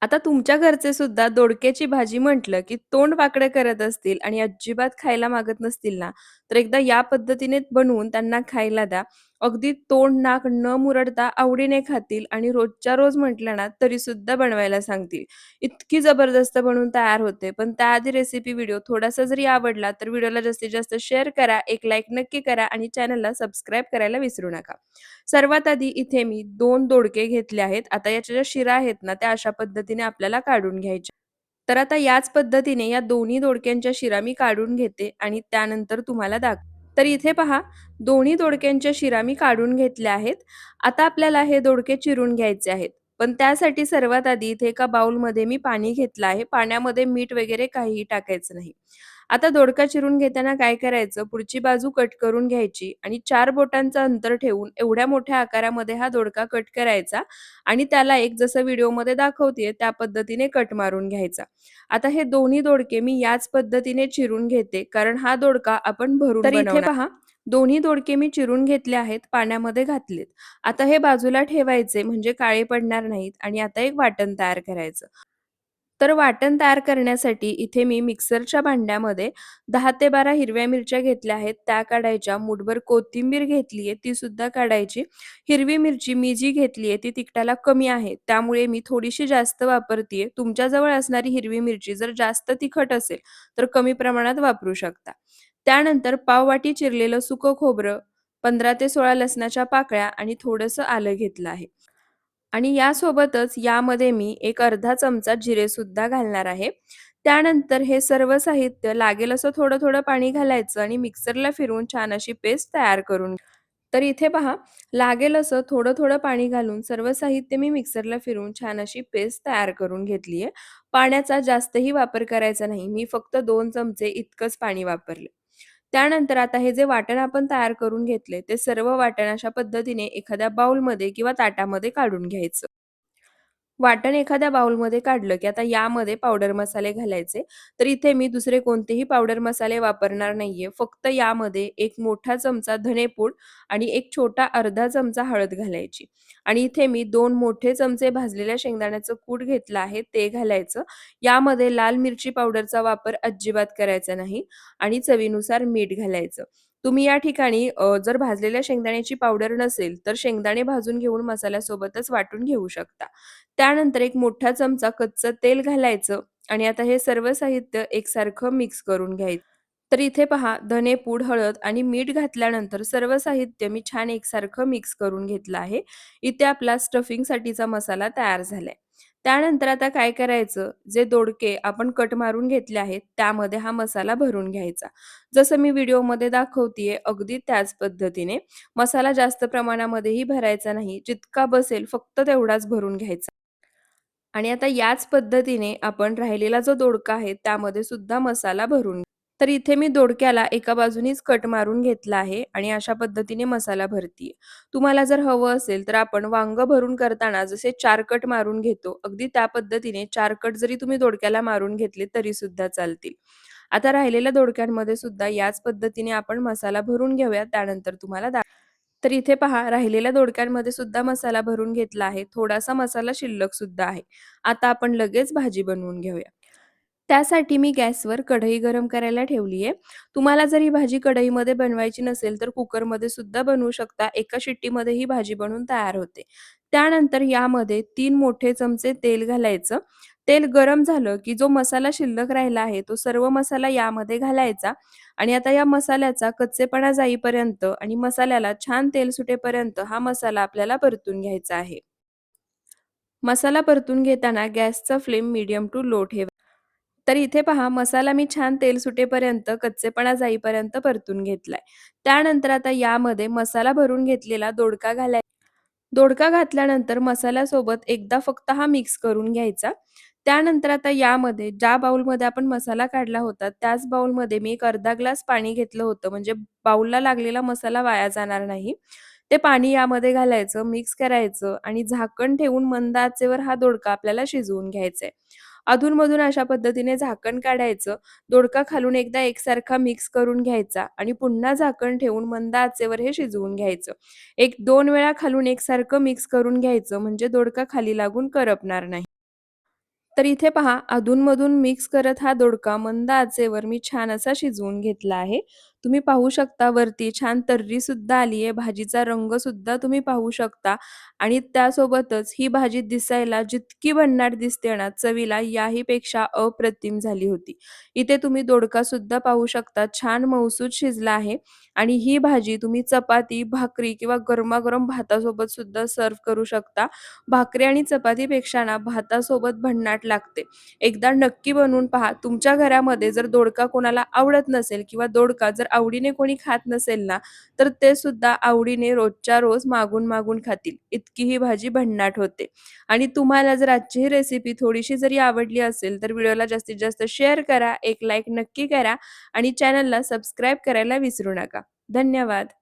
आता तुमच्या घरचे सुद्धा दोडक्याची भाजी म्हटलं, की तोंड वाकडं करत असतील आणि अजिबात खायला मागत नसतील ना, तर एकदा या पद्धतीने बनवून त्यांना खायला द्या. अगदी तोंड, नाक न मुरडता आवडीने खातील आणि रोजच्या रोज म्हटलं ना, तरीसुद्धा बनवायला सांगतील. इतकी जबरदस्त बनवून तयार होते. पण त्याआधी रेसिपी व्हिडिओ थोडासा जरी आवडला, तर व्हिडिओला जास्तीत जास्त शेअर करा, एक लाईक नक्की करा आणि चॅनलला सबस्क्राईब करायला विसरू नका. सर्वात आधी इथे मी 2 दोडके घेतले आहेत. आता याच्या ज्या शिरा आहेत ना, त्या अशा पद्धतीने आपल्याला काढून घ्यायच्या. तर आता याच पद्धतीने या दोन्ही दोडक्यांच्या शिरा मी काढून घेते आणि त्यानंतर तुम्हाला तर इथे पहा, दोन्ही दोडक्यांच्या शिरा मी काढून घेतल्या आहेत. आता आपल्याला हे दोडके चिरून घ्यायचे आहेत. पण त्यासाठी सर्वात आधी इथे एका बाउलमध्ये मी पाणी घेतलं आहे. पाण्यामध्ये मीठ वगैरे काहीही टाकायचं नाही. आता दोडका चिरून घेताना काय करायचं, पुढची बाजू कट करून घ्यायची आणि 4 बोटांचं अंतर ठेवून एवढ्या मोठ्या आकारामध्ये हा दोडका कट करायचा आणि त्याला एक जसं व्हिडिओमध्ये दाखवतेय त्या पद्धतीने कट मारून घ्यायचा. आता हे दोन्ही दोडके मी याच पद्धतीने चिरून घेते, कारण हा दोडका आपण भरून तर इथे बनवणार. पहा, दोन्ही दोडके मी चिरून घेतले आहेत, पाण्यामध्ये घातलेत. आता हे बाजूला ठेवायचे म्हणजे काळे पडणार नाहीत आणि आता एक वाटण तयार करायचं. तर वाटण तयार करण्यासाठी इथे मी मिक्सरच्या भांड्यामध्ये 10 ते 12 हिरव्या मिरच्या घेतल्या आहेत, त्या काढायच्या. मूठभर कोथिंबीर घेतली आहे, ती सुद्धा काढायची. हिरवी मिरची मी जी घेतली आहे, ती तिखटाला कमी आहे, त्यामुळे मी थोडीशी जास्त वापरतीये. तुमच्याजवळ असणारी हिरवी मिरची जर जास्त तिखट असेल, तर कमी प्रमाणात वापरू शकता. त्यानंतर पाववाटी चिरलेलं सुकं खोबरं, 15 ते 16 लसणाच्या पाकळ्या आणि थोडंसं आलं घेतलं आहे. आणि यासोबतच यामध्ये मी एक अर्धा चमचा जिरेसुद्धा घालणार आहे. त्यानंतर हे सर्व साहित्य लागेल असं थोडं-थोडं पाणी घालायचं आणि मिक्सरला फिरवून छान अशी पेस्ट तयार करून तर इथे पहा, लागेल असं थोडं-थोडं पाणी घालून सर्व साहित्य मी मिक्सरला फिरवून छान अशी पेस्ट तयार करून घेतली आहे. पाण्याचा जास्तही वापर करायचा नाही. मी फक्त 2 चमचे इतकंच पाणी वापरले. त्यानंतर आता हे जे वाटण आपण तयार करून घेतले, ते सर्व वाटण अशा पद्धतीने एखाद्या बाउलमध्ये किंवा ताटामध्ये काढून घ्यायचं. वाटण एखाद्या बाउलमध्ये काढलं, की आता यामध्ये पावडर मसाले घालायचे. तर इथे मी दुसरे कोणतेही पावडर मसाले वापरणार नाहीये. फक्त यामध्ये एक मोठा चमचा धनेपूड आणि एक छोटा अर्धा चमचा हळद घालायची. आणि इथे मी 2 मोठे चमचे भाजलेल्या शेंगदाण्याचं कूट घेतलं आहे, ते घालायचं. यामध्ये लाल मिरची पावडरचा वापर अजिबात करायचा नाही आणि चवीनुसार मीठ घालायचं. तुम्ही या ठिकाणी जर भाजलेल्या शेंगदाण्याची पावडर नसेल, तर शेंगदाणे भाजून घेऊन मसाल्यासोबतच वाटून घेऊ शकता. त्यानंतर एक मोठा चमचा कच्चं तेल घालायचं आणि आता हे सर्व साहित्य एकसारखं मिक्स करून घ्यायचं. तर इथे पहा, धनेपूड, हळद आणि मीठ घातल्यानंतर सर्व साहित्य मी छान एकसारखं मिक्स करून घेतलं आहे. इथे आपला स्टफिंगसाठीचा मसाला तयार झालाय. त्यानंतर आता काय करायचं, जे दोडके आपण कट मारून घेतले आहेत, त्यामध्ये हा मसाला भरून घ्यायचा. जसं मी व्हिडिओमध्ये दाखवतीये अगदी त्याच पद्धतीने. मसाला जास्त प्रमाणामध्येही भरायचा नाही. जितका बसेल फक्त तेवढाच भरून घ्यायचा. आणि आता याच पद्धतीने आपण राहिलेला जो दोडका आहे त्यामध्ये सुद्धा मसाला भरून तर इथे मी दोडक्याला एका बाजूनीच कट मारून घेतला आहे आणि अशा पद्धतीने मसाला भरतीये. तुम्हाला जर हवं असेल तर आपण वांगं भरून करताना जसे 4 कट मारून घेतो, अगदी त्या पद्धतीने 4 कट जरी तुम्ही दोडक्याला मारून घेतले तरी सुद्धा चालतील. आता राहिलेल्या दोडक्यांमध्ये सुद्धा याच पद्धतीने आपण मसाला भरून घेऊया. त्यानंतर तुम्हाला तर इथे पहा, राहिलेल्या दोडक्यांमध्ये सुद्धा मसाला भरून घेतला आहे. थोडासा मसाला शिल्लक सुद्धा आहे. आता आपण लगेच भाजी बनवून घेऊया. त्यासाठी मी गॅसवर कढई गरम करायला ठेवली आहे. तुम्हाला जर ही भाजी कढईमध्ये बनवायची नसेल, तर कुकरमध्ये सुद्धा बनवू शकता. एका शिट्टीमध्ये ही भाजी बनवून तयार होते. त्यानंतर यामध्ये 3 मोठे चमचे तेल घालायचं. तेल गरम झालं, की जो मसाला शिल्लक राहिला आहे, तो सर्व मसाला यामध्ये घालायचा आणि आता या मसाल्याचा कच्चेपणा जाईपर्यंत आणि मसाल्याला छान तेल सुटेपर्यंत हा मसाला आपल्याला परतून घ्यायचा आहे. मसाला परतून घेताना गॅसचा फ्लेम मीडियम टू लो ठेवा. तर इथे पहा, मसाला मी छान तेल सुटेपर्यंत, कच्चेपणा जाईपर्यंत परतून घेतलाय. त्यानंतर आता यामध्ये मसाला भरून घेतलेला दोडका दोडका घातल्यानंतर मसाल्यासोबत एकदा फक्त हा मिक्स करून घ्यायचा. त्यानंतर आता यामध्ये ज्या बाउलमध्ये आपण मसाला काढला होता, त्याच बाउलमध्ये मी एक अर्धा ग्लास पाणी घेतलं होतं. म्हणजे बाउलला लागलेला मसाला वाया जाणार नाही. ते पाणी यामध्ये घालायचं, मिक्स करायचं आणि झाकण ठेवून मंद आचेवर हा दोडका आपल्याला शिजवून घ्यायचा आहे. अधून-मधून अशा पद्धतीने झाकण काढायचं. दोडका खालून एकदा एकसारखा मिक्स करून घ्यायचा आणि पुन्हा झाकण ठेवून मंद आचेवर हे शिजवून घ्यायचं. 1-2 वेळा खालून एकसारखं मिक्स करून घ्यायचं म्हणजे दोडका खाली लागून करपणार नाही. तर इथे पहा अधून-मधून मिक्स करत हा दोडका मंद आचेवर मी छान असा शिजवून घेतला आहे. तुम्ही पाहू शकता वरती छान तर्री सुद्धा आली आहे. भाजीचा रंग सुद्धा तुम्ही पाहू शकता आणि त्यासोबतच ही भाजी दिसायला जितकी भन्नाट दिसते ना, चवीला याही पेक्षा अप्रतिम झाली होती. इथे तुम्ही दोडका सुद्धा पाहू शकता छान मऊसूत शिजला आहे आणि ही भाजी तुम्ही चपाती, भाकरी किंवा गरमागरम भातासोबत सुद्धा सर्व्ह करू शकता. भाकरी आणि चपातीपेक्षा ना भातासोबत भन्नाट लागते. एकदा नक्की बनवून पहा. तुमच्या घरामध्ये जर दोडका कोणाला आवडत नसेल किंवा दोडका जर आवडीने कोणी खात नसेल ना, तर ते सुद्धा आवडीने रोजच्या रोज मागून-मागून खातील. इतकी ही भाजी भन्नाट होते. आणि तुम्हाला जर आजची ही रेसिपी थोडीशी जरी आवडली असेल, तर व्हिडिओला जास्तीत जास्त शेअर करा, एक लाईक नक्की करा आणि चॅनलला सबस्क्राईब करायला विसरू नका. धन्यवाद.